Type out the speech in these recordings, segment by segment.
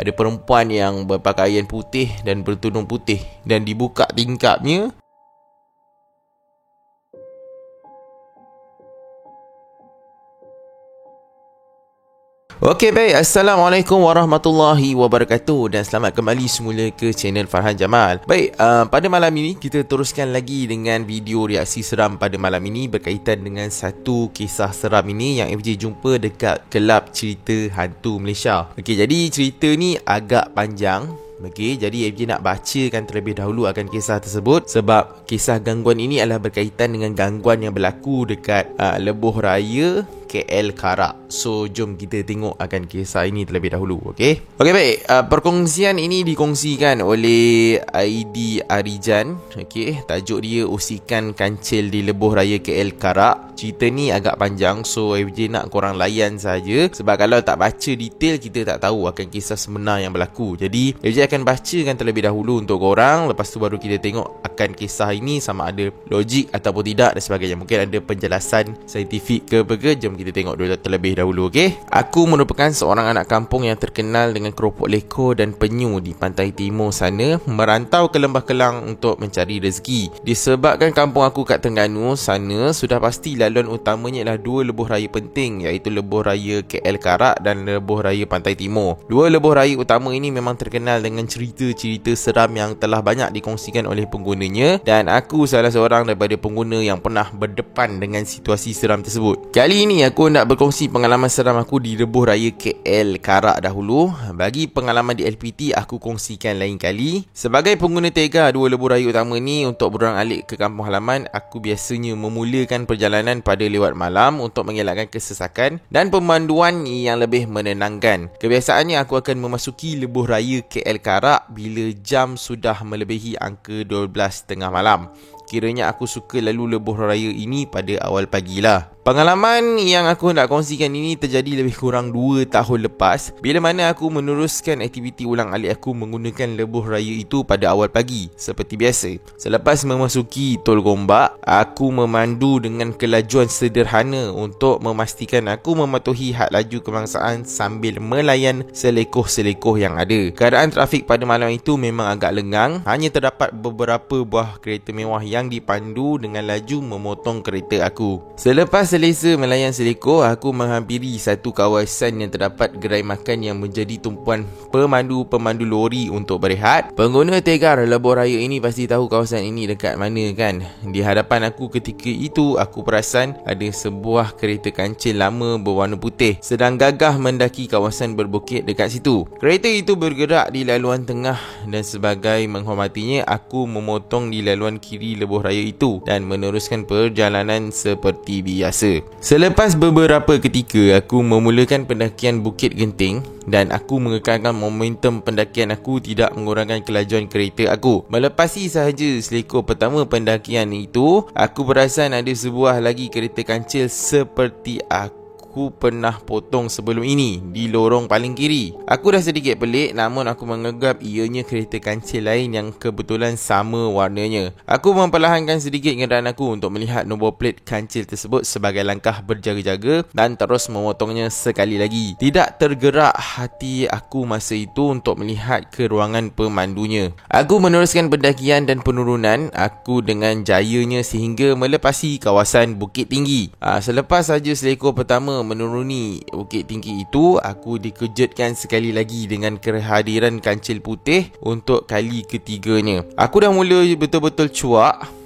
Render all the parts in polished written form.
ada perempuan yang berpakaian putih dan bertudung putih, dan dibuka tingkapnya. Okey, baik. Assalamualaikum warahmatullahi wabarakatuh dan selamat kembali semula ke channel Farhan Jamal. Baik, pada malam ini kita teruskan lagi dengan video reaksi seram pada malam ini berkaitan dengan satu kisah seram ini yang FJ jumpa dekat kelab cerita hantu Malaysia. Okey, jadi cerita ni agak panjang. Okey, jadi FJ nak bacakan terlebih dahulu akan kisah tersebut sebab kisah gangguan ini adalah berkaitan dengan gangguan yang berlaku dekat Lebuh Raya KL Karak. So, jom kita tengok akan kisah ini terlebih dahulu, okey? Okey, baik. Perkongsian ini dikongsikan oleh Aidi Arijan. Okey, tajuk dia Usikan Kancil di Lebuh Raya KL Karak. Cerita ni agak panjang, so FJ nak korang layan saja sebab kalau tak baca detail kita tak tahu akan kisah sebenar yang berlaku. Jadi, FJ akan bacakan terlebih dahulu untuk korang, lepas tu baru kita tengok akan kisah ini sama ada logik ataupun tidak dan sebagainya. Mungkin ada penjelasan saintifik ke apa ke. Jom kita tengok dulu terlebih dahulu, okey? Aku merupakan seorang anak kampung yang terkenal dengan keropok leko dan penyu di pantai timur sana, merantau ke Lembah Kelang untuk mencari rezeki. Disebabkan kampung aku kat Terengganu sana, sudah pasti laluan utamanya adalah dua lebuh raya penting, iaitu Lebuh Raya KL Karak dan Lebuh Raya Pantai Timur. Dua lebuh raya utama ini memang terkenal dengan cerita-cerita seram yang telah banyak dikongsikan oleh penggunanya, dan aku salah seorang daripada pengguna yang pernah berdepan dengan situasi seram tersebut. Kali ini aku nak berkongsi pengalaman seram aku di Lebuh Raya KL Karak dahulu. Bagi pengalaman di LPT aku kongsikan lain kali. Sebagai pengguna tega dua lebuh raya utama ni untuk berorang-alik ke kampung halaman, aku biasanya memulakan perjalanan pada lewat malam untuk mengelakkan kesesakan dan pemanduan yang lebih menenangkan. Kebiasaannya aku akan memasuki Lebuh Raya KL Karak bila jam sudah melebihi angka 12 tengah malam. Kiranya aku suka lalu lebuh raya ini pada awal pagi lah. Pengalaman yang aku nak kongsikan ini terjadi lebih kurang 2 tahun lepas, bila mana aku meneruskan aktiviti ulang alik aku menggunakan lebuh raya itu pada awal pagi seperti biasa. Selepas memasuki Tol Gombak, aku memandu dengan kelajuan sederhana untuk memastikan aku mematuhi had laju kebangsaan sambil melayan selekoh-selekoh yang ada. Keadaan trafik pada malam itu memang agak lengang, hanya terdapat beberapa buah kereta mewah yang dipandu dengan laju memotong kereta aku. Selepas selesa melayan selekoh, aku menghampiri satu kawasan yang terdapat gerai makan yang menjadi tumpuan pemandu-pemandu lori untuk berehat. Pengguna tegar lebuh raya ini pasti tahu kawasan ini dekat mana kan? Di hadapan aku ketika itu, aku perasan ada sebuah kereta kancil lama berwarna putih sedang gagah mendaki kawasan berbukit dekat situ. Kereta itu bergerak di laluan tengah dan sebagai menghormatinya, aku memotong di laluan kiri lebuh raya itu dan meneruskan perjalanan seperti biasa. Selepas beberapa ketika, aku memulakan pendakian Bukit Genting dan aku mengekalkan momentum pendakian aku tidak mengurangkan kelajuan kereta aku. Melepasi sahaja selekoh pertama pendakian itu, aku perasan ada sebuah lagi kereta kancil seperti aku pernah potong sebelum ini di lorong paling kiri. Aku dah sedikit pelik, namun aku menganggap ianya kereta kancil lain yang kebetulan sama warnanya. Aku memperlahankan sedikit kenderaan aku untuk melihat nombor plate kancil tersebut sebagai langkah berjaga-jaga dan terus memotongnya sekali lagi. Tidak tergerak hati aku masa itu untuk melihat ke ruangan pemandunya. Aku meneruskan pendakian dan penurunan aku dengan jayanya sehingga melepasi kawasan Bukit Tinggi. Selepas saja selekoh pertama menuruni Bukit Tinggi itu, aku dikejutkan sekali lagi dengan kehadiran kancil putih untuk kali ketiganya. Aku dah mula betul-betul cuak.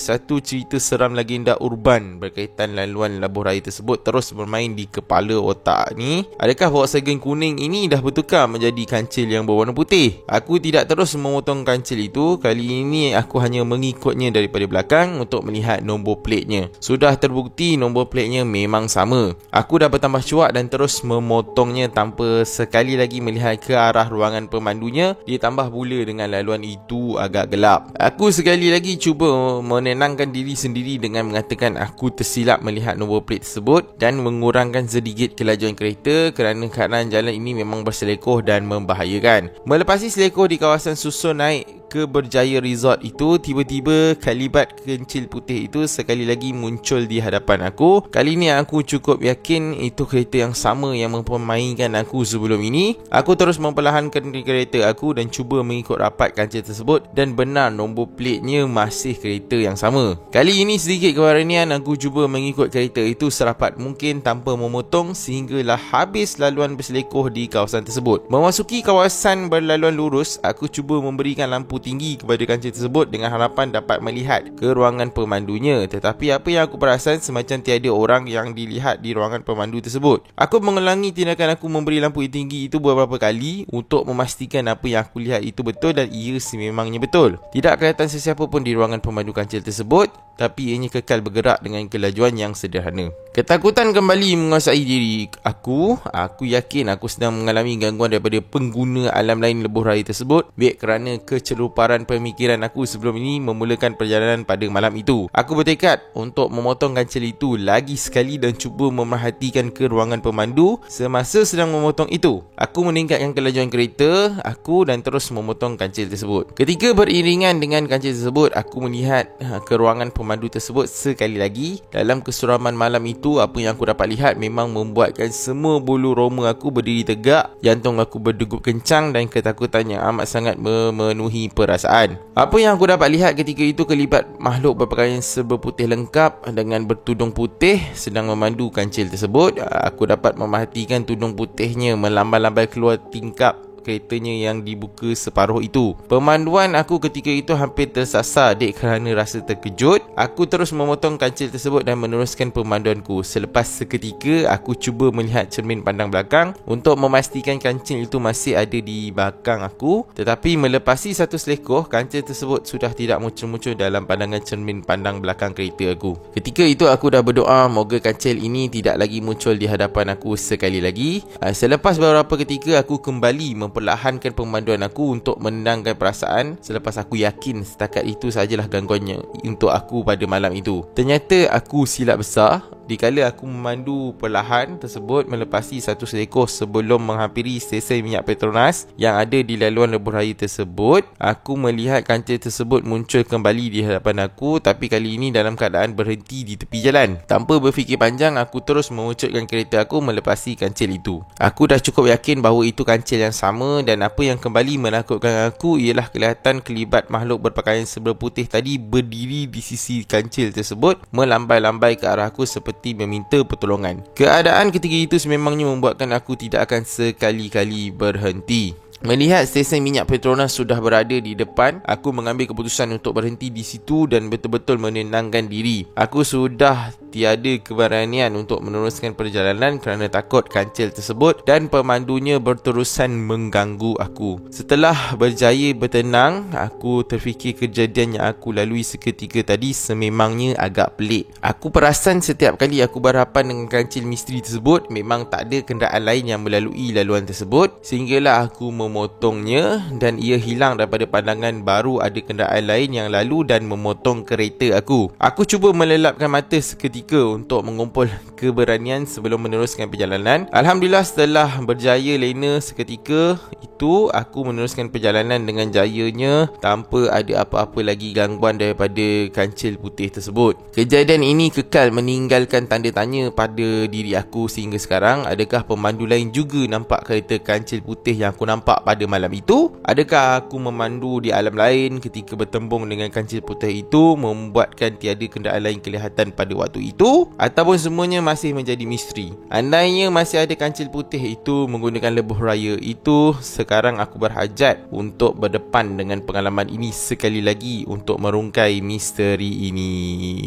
Satu cerita seram legenda urban berkaitan laluan lebuh raya tersebut terus bermain di kepala otak ni. Adakah Volkswagen kuning ini dah bertukar menjadi kancil yang berwarna putih? Aku tidak terus memotong kancil itu. Kali ini aku hanya mengikutnya daripada belakang untuk melihat nombor platenya. Sudah terbukti nombor platenya memang sama. Aku dah bertambah cuak dan terus memotongnya tanpa sekali lagi melihat ke arah ruangan pemandunya, ditambah pula dengan laluan itu agak gelap. Aku sekali lagi cuba menenangkan diri sendiri dengan mengatakan aku tersilap melihat nombor plate tersebut dan mengurangkan sedikit kelajuan kereta kerana keadaan jalan ini memang berselekoh dan membahayakan. Melepasi selekoh di kawasan susun naik ke Berjaya Resort itu, tiba-tiba kalibat kencil putih itu sekali lagi muncul di hadapan aku. Kali ni aku cukup yakin itu kereta yang sama yang mempermainkan aku sebelum ini. Aku terus memperlahankan kereta aku dan cuba mengikut rapat kancil tersebut, dan benar nombor platenya masih kereta yang sama. Kali ini sedikit keberanian aku cuba mengikut kereta itu serapat mungkin tanpa memotong sehinggalah habis laluan berselekoh di kawasan tersebut. Memasuki kawasan berlaluan lurus, aku cuba memberikan lampu tinggi kepada kancil tersebut dengan harapan dapat melihat ke ruangan pemandunya. Tetapi apa yang aku perasan, semacam tiada orang yang dilihat di ruangan pemandu tersebut. Aku mengulangi tindakan aku memberi lampu tinggi itu beberapa kali untuk memastikan apa yang aku lihat itu betul dan ia sememangnya betul. Tidak kelihatan sesiapa pun di ruangan pemandu kancil tersebut, tapi ianya kekal bergerak dengan kelajuan yang sederhana. Ketakutan kembali menguasai diri aku. Aku yakin aku sedang mengalami gangguan daripada pengguna alam lain lebuh raya tersebut, baik kerana keceluparan pemikiran aku sebelum ini memulakan perjalanan pada malam itu. Aku bertekad untuk memotong kancil itu lagi sekali dan cuba memerhatikan ke ruangan pemandu semasa sedang memotong itu. Aku meningkatkan kelajuan kereta aku dan terus memotong kancil tersebut. Ketika beriringan dengan kancil tersebut, aku melihat ke ruangan pemandu tersebut sekali lagi. Dalam kesuraman malam itu, apa yang aku dapat lihat memang membuatkan semua bulu roma aku berdiri tegak, jantung aku berdegup kencang dan ketakutan yang amat sangat memenuhi perasaan. Apa yang aku dapat lihat ketika itu, kelibat makhluk berpakaian serba putih lengkap dengan bertudung putih sedang memandu kancil tersebut. Aku dapat memerhatikan tudung putihnya melambai-lambai keluar tingkap keretanya yang dibuka separuh itu. Pemanduan aku ketika itu hampir tersasar dek kerana rasa terkejut. Aku terus memotong kancil tersebut dan meneruskan pemanduanku. Selepas seketika, aku cuba melihat cermin pandang belakang untuk memastikan kancil itu masih ada di belakang aku. Tetapi melepasi satu selekoh, kancil tersebut sudah tidak muncul-muncul dalam pandangan cermin pandang belakang kereta aku. Ketika itu aku dah berdoa moga kancil ini tidak lagi muncul di hadapan aku sekali lagi. Selepas beberapa ketika, aku kembali memperlahankan pemanduan aku untuk menenangkan perasaan selepas aku yakin setakat itu sajalah gangguannya untuk aku pada malam itu. Ternyata aku silap besar dikala aku memandu perlahan tersebut melepasi satu seekor sebelum menghampiri stesen minyak Petronas yang ada di laluan lebuh raya tersebut. Aku melihat kancil tersebut muncul kembali di hadapan aku, tapi kali ini dalam keadaan berhenti di tepi jalan. Tanpa berfikir panjang, aku terus memucutkan kereta aku melepasi kancil itu. Aku dah cukup yakin bahawa itu kancil yang sama, dan apa yang kembali menakutkan aku ialah kelihatan kelibat makhluk berpakaian serba putih tadi berdiri di sisi kancil tersebut melambai-lambai ke arah aku seperti meminta pertolongan. Keadaan ketika itu sememangnya membuatkan aku tidak akan sekali-kali berhenti. Melihat stesen minyak Petronas sudah berada di depan, aku mengambil keputusan untuk berhenti di situ dan betul-betul menenangkan diri. Aku sudah tiada keberanian untuk meneruskan perjalanan kerana takut kancil tersebut dan pemandunya berterusan mengganggu aku. Setelah berjaya bertenang, aku terfikir kejadian yang aku lalui seketika tadi sememangnya agak pelik. Aku perasan setiap kali aku berhadapan dengan kancil misteri tersebut, memang tak ada kenderaan lain yang melalui laluan tersebut, sehinggalah aku memotongnya dan ia hilang daripada pandangan. Baru ada kenderaan lain yang lalu dan memotong kereta aku. Aku cuba melelapkan mata seketika untuk mengumpul keberanian sebelum meneruskan perjalanan. Alhamdulillah, setelah berjaya lena seketika itu, aku meneruskan perjalanan dengan jayanya tanpa ada apa-apa lagi gangguan daripada kancil putih tersebut. Kejadian ini kekal meninggalkan tanda tanya pada diri aku sehingga sekarang. Adakah pemandu lain juga nampak kereta kancil putih yang aku nampak pada malam itu? Adakah aku memandu di alam lain ketika bertembung dengan kancil putih itu membuatkan tiada kenderaan lain kelihatan pada waktu itu? Ataupun semuanya masih menjadi misteri? Andainya masih ada kancil putih itu menggunakan lebuh raya itu, sekarang aku berhajat untuk berdepan dengan pengalaman ini sekali lagi untuk merungkai misteri ini.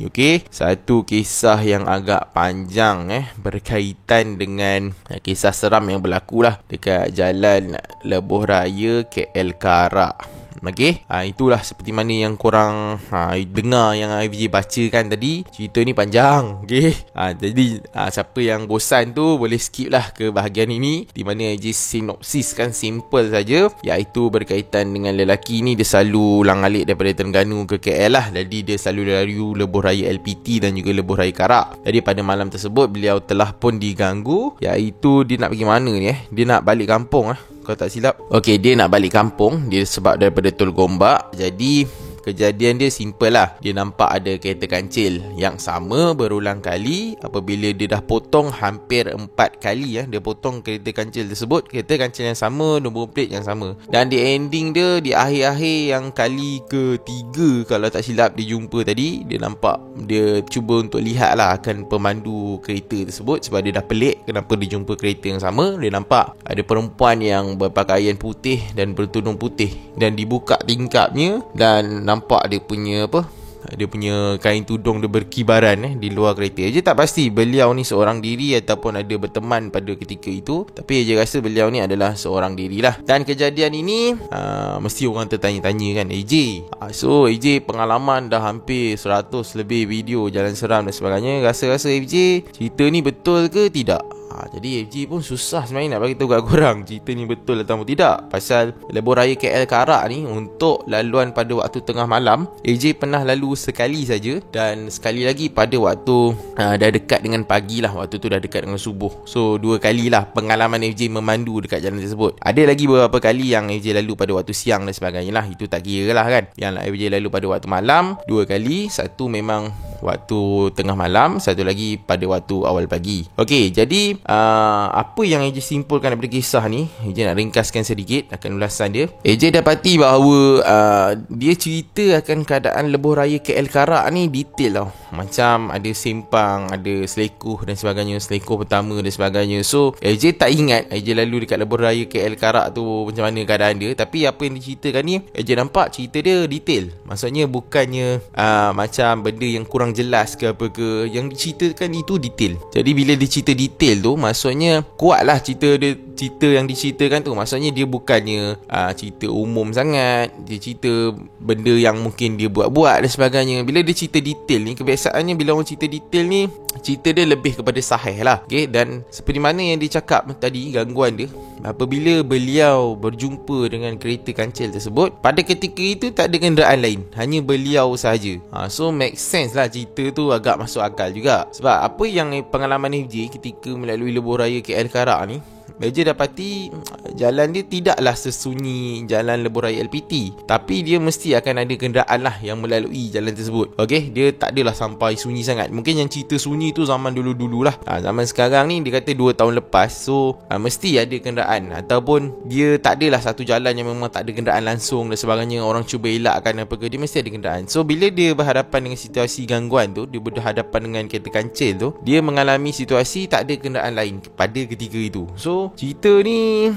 Okey, satu kisah yang agak panjang berkaitan dengan kisah seram yang berlaku lah dekat jalan lebuh raya KL Karak. Okey, itulah seperti mana yang korang dengar yang IVJ bacakan tadi. Cerita ni panjang. Okey, jadi siapa yang bosan tu boleh skip lah ke bahagian ini, di mana IVJ sinopsiskan simple saja, iaitu berkaitan dengan lelaki ni. Dia selalu ulang-alik daripada Terengganu ke KL lah. Jadi dia selalu lalu lebuh raya LPT dan juga lebuh raya Karak. Jadi pada malam tersebut beliau telah pun diganggu, iaitu dia nak pergi mana ni Dia nak balik kampung kalau tak silap. Okey, dia nak balik kampung. Dia sebab daripada Tol Gombak. Jadi kejadian dia simple lah. Dia nampak ada kereta kancil yang sama berulang kali. Apabila dia dah potong hampir 4 kali dia potong kereta kancil tersebut. Kereta kancil yang sama, nombor plate yang sama. Dan di ending dia, di akhir-akhir yang kali ketiga kalau tak silap dia jumpa tadi, dia nampak, dia cuba untuk lihat lah akan pemandu kereta tersebut. Sebab dia dah pelik kenapa dia jumpa kereta yang sama. Dia nampak ada perempuan yang berpakaian putih dan bertudung putih, dan dibuka tingkapnya dan nampak dia punya dia punya kain tudung dia berkibaran di luar kereta. Eja tak pasti beliau ni seorang diri ataupun ada berteman pada ketika itu, tapi Eja rasa beliau ni adalah seorang diri lah. Dan kejadian ini mesti orang tertanya-tanya kan, Eja, so Eja pengalaman dah hampir 100 lebih video jalan seram dan sebagainya. Rasa-rasa Eja cerita ni betul ke tidak? Jadi FG pun susah sebenarnya nak bagi tahu kat korang cerita ni betul atau tidak. Pasal lebuh raya KL Karak ni untuk laluan pada waktu tengah malam, AJ pernah lalu sekali saja. Dan sekali lagi pada waktu dah dekat dengan pagi lah. Waktu tu dah dekat dengan subuh. So 2 kali lah pengalaman FJ memandu dekat jalan tersebut. Ada lagi beberapa kali yang FJ lalu pada waktu siang dan sebagainya lah. Itu tak kira lah kan. Yang FJ lalu pada waktu malam 2 kali. Satu memang waktu tengah malam, satu lagi pada waktu awal pagi. Okey, jadi apa yang AJ simpulkan daripada kisah ni, AJ nak ringkaskan sedikit akan ulasan dia. AJ dapati bahawa dia cerita akan keadaan lebuh raya KL Karak ni detail tau. Macam ada sempang, ada selekuh dan sebagainya, selekuh pertama dan sebagainya. So AJ tak ingat AJ lalu dekat lebuh raya KL Karak tu macam mana keadaan dia. Tapi apa yang diceritakan ni, AJ nampak cerita dia detail. Maksudnya bukannya macam benda yang kurang jelas ke apa ke. Yang diceritakan itu detail. Jadi bila dia cerita detail tu, maksudnya kuatlah cerita dia. Cerita yang diceritakan tu, maksudnya dia bukannya cerita umum sangat. Dia cerita benda yang mungkin dia buat-buat dan sebagainya. Bila dia cerita detail ni, kebiasaannya bila orang cerita detail ni, cerita dia lebih kepada sahih lah. Okay? Dan seperti mana yang dia cakap tadi, gangguan dia, apabila beliau berjumpa dengan kereta kancil tersebut, pada ketika itu tak ada kenderaan lain, hanya beliau sahaja. So make sense lah, cerita tu agak masuk akal juga. Sebab apa yang pengalaman FJ ketika melalui lebuh raya KL Karak ni, Eja dapati jalan dia tidaklah sesunyi jalan lebuh raya LPT, tapi dia mesti akan ada kenderaan lah yang melalui jalan tersebut. Okey, dia tak adalah sampai sunyi sangat. Mungkin yang cerita sunyi tu zaman dulu-dulu lah. Zaman sekarang ni dia kata 2 tahun lepas. So mesti ada kenderaan, ataupun dia tak adalah satu jalan yang memang tak ada kenderaan langsung dan sebagainya. Orang cuba elakkan apa ke, dia mesti ada kenderaan. So bila dia berhadapan dengan situasi gangguan tu, dia berhadapan dengan kereta kancil tu, dia mengalami situasi tak ada kenderaan lain pada ketika itu. So cerita ni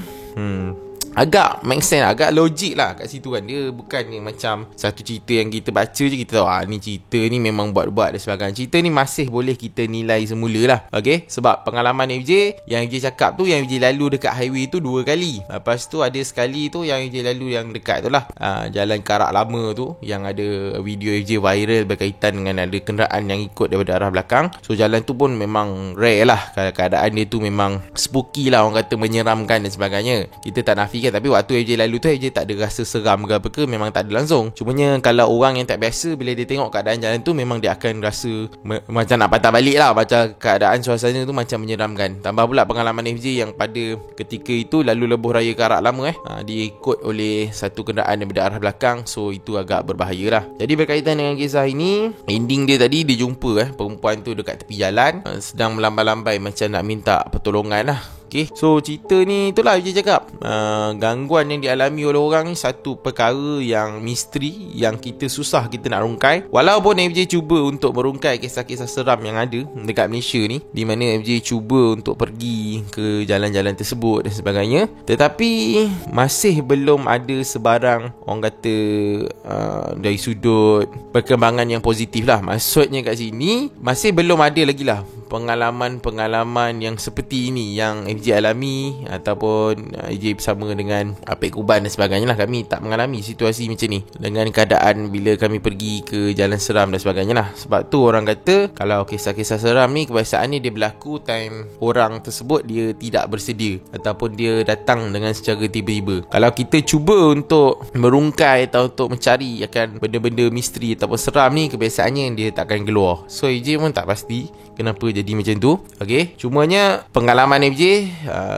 agak make sense, agak logik lah kat situ kan. Dia bukannya macam satu cerita yang kita baca je kita tahu ni cerita ni memang buat-buat dan sebagainya. Cerita ni masih boleh kita nilai semula lah. Okay, sebab pengalaman FJ yang FJ cakap tu, yang FJ lalu dekat highway tu 2 kali. Lepas tu ada sekali tu yang FJ lalu yang dekat tu lah, jalan Karak lama tu, yang ada video FJ viral berkaitan dengan ada kenderaan yang ikut daripada arah belakang. So jalan tu pun memang rare lah. Keadaan dia tu memang spooky lah, orang kata menyeramkan dan sebagainya. Kita tak nafikan, tapi waktu AJ lalu tu AJ tak ada rasa seram ke apa ke, memang tak ada langsung. Cumanya kalau orang yang tak biasa, bila dia tengok keadaan jalan tu, memang dia akan rasa macam nak patah balik lah. Macam keadaan suasana tu macam menyeramkan. Tambah pula pengalaman FJ yang pada ketika itu lalu lebuh raya Karak lama dia ikut oleh satu kenderaan daripada arah belakang. So itu agak berbahaya lah. Jadi berkaitan dengan kisah ini, ending dia tadi dia jumpa perempuan tu dekat tepi jalan, sedang melambai-lambai macam nak minta pertolongan lah. Okay, so cerita ni itulah dia cakap, gangguan yang dialami oleh orang ni satu perkara yang misteri, yang kita susah kita nak rungkai. Walaupun FJ cuba untuk merungkai kisah-kisah seram yang ada dekat Malaysia ni, di mana FJ cuba untuk pergi ke jalan-jalan tersebut dan sebagainya, tetapi masih belum ada sebarang, orang kata dari sudut perkembangan yang positif lah. Maksudnya kat sini masih belum ada lagi lah pengalaman-pengalaman yang seperti ini yang FJ alami, ataupun FJ bersama dengan Apek Kuban dan sebagainya lah. Kami tak mengalami situasi macam ni dengan keadaan bila kami pergi ke jalan seram dan sebagainya lah. Sebab tu orang kata kalau kisah-kisah seram ni kebiasaannya dia berlaku time orang tersebut dia tidak bersedia, ataupun dia datang dengan secara tiba-tiba. Kalau kita cuba untuk merungkai atau untuk mencari akan benda-benda misteri ataupun seram ni, kebiasaannya dia takkan keluar. So FJ pun tak pasti kenapa jadi macam tu. Okay, cumanya pengalaman FJ,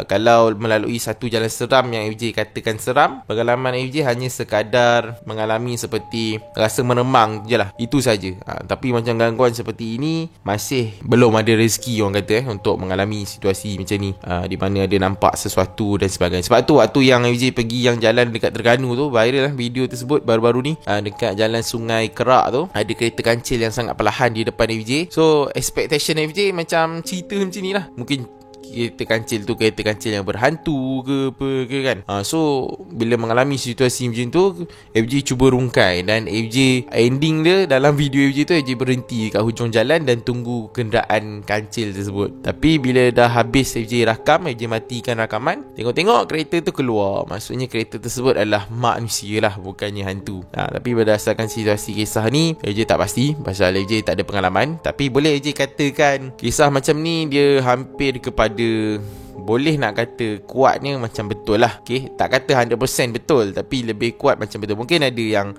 kalau melalui satu jalan seram yang FJ katakan seram, pengalaman FJ hanya sekadar mengalami seperti rasa meremang je lah, itu saja. Tapi macam gangguan seperti ini masih belum ada rezeki orang kata untuk mengalami situasi macam ni, di mana ada nampak sesuatu dan sebagainya. Sebab tu waktu yang FJ pergi yang jalan dekat Terengganu tu, viral lah video tersebut baru-baru ni, dekat jalan Sungai Kerak tu ada kereta kancil yang sangat perlahan di depan FJ. So expectation FJ macam cerita macam ni lah, mungkin kereta kancil tu kereta kancil yang berhantu ke apa ke kan. So bila mengalami situasi macam tu, FJ cuba rungkai, dan FJ ending dia dalam video FJ tu, FJ berhenti kat hujung jalan dan tunggu kenderaan kancil tersebut. Tapi bila dah habis FJ rakam, FJ matikan rakaman, tengok-tengok kereta tu keluar. Maksudnya kereta tersebut adalah manusia lah, bukannya hantu. Tapi berdasarkan situasi kisah ni, FJ tak pasti pasal FJ tak ada pengalaman. Tapi boleh FJ katakan kisah macam ni dia hampir kepada, boleh nak kata kuatnya macam betul lah. Okay, tak kata 100% betul, tapi lebih kuat macam betul. Mungkin ada yang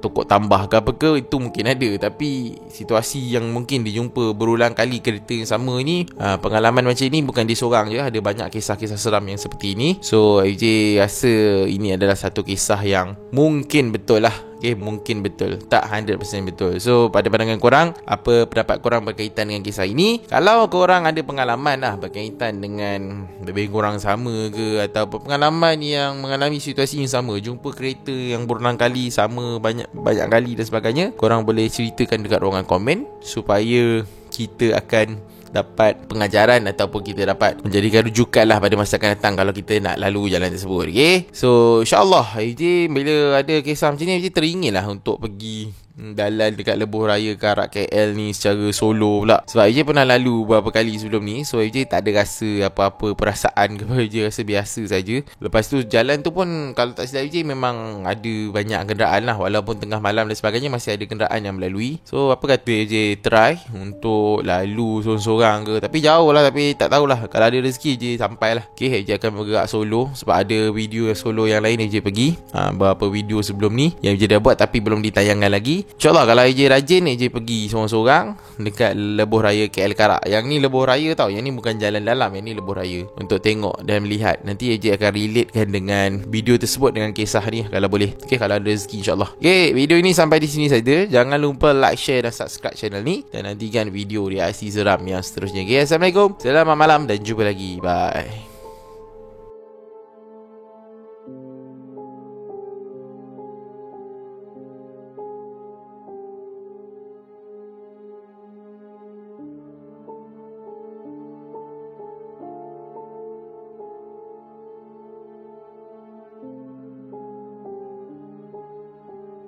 tokok tambah ke apa ke, itu mungkin ada. Tapi situasi yang mungkin dijumpa berulang kali kereta yang sama ni, pengalaman macam ni bukan dia seorang je, ada banyak kisah-kisah seram yang seperti ini. So FJ rasa ini adalah satu kisah yang mungkin betul lah. Okay, mungkin betul, tak 100% betul. So pada pandangan korang, apa pendapat korang berkaitan dengan kisah ini? Kalau korang ada pengalaman lah berkaitan dengan lebih kurang sama ke, atau pengalaman yang mengalami situasi yang sama, jumpa kereta yang berulang kali sama banyak kali dan sebagainya, korang boleh ceritakan dekat ruangan komen supaya kita akan dapat pengajaran ataupun kita dapat menjadikan rujukan lah pada masa akan datang kalau kita nak lalu jalan tersebut. Okay, so insyaAllah FJ bila ada kisah macam ni, FJ teringin lah untuk pergi dalam dekat lebuh raya ke arah KL ni secara solo pula. Sebab FJ pernah lalu beberapa kali sebelum ni, so FJ tak ada rasa apa-apa perasaan ke apa, FJ rasa biasa saja. Lepas tu jalan tu pun kalau tak silap FJ memang ada banyak kenderaan lah, walaupun tengah malam dan sebagainya masih ada kenderaan yang melalui. So apa kata FJ try untuk lalu sorang-sorang ke, tapi jauh lah, tapi tak tahulah, kalau ada rezeki FJ sampai lah. Okay, FJ akan bergerak solo sebab ada video solo yang lain FJ pergi, beberapa video sebelum ni yang FJ dah buat tapi belum ditayangkan lagi. InsyaAllah kalau AJ rajin, AJ pergi seorang-seorang dekat lebuh raya KL Karak. Yang ni lebuh raya tau, yang ni bukan jalan dalam, yang ni lebuh raya, untuk tengok dan melihat. Nanti AJ akan relatekan dengan video tersebut dengan kisah ni kalau boleh. Okay, kalau ada rezeki insyaAllah. Okay, video ini sampai di sini saja. Jangan lupa like, share dan subscribe channel ni, dan nantikan video reaksi seram yang seterusnya. Okay, Assalamualaikum, selamat malam dan jumpa lagi. Bye.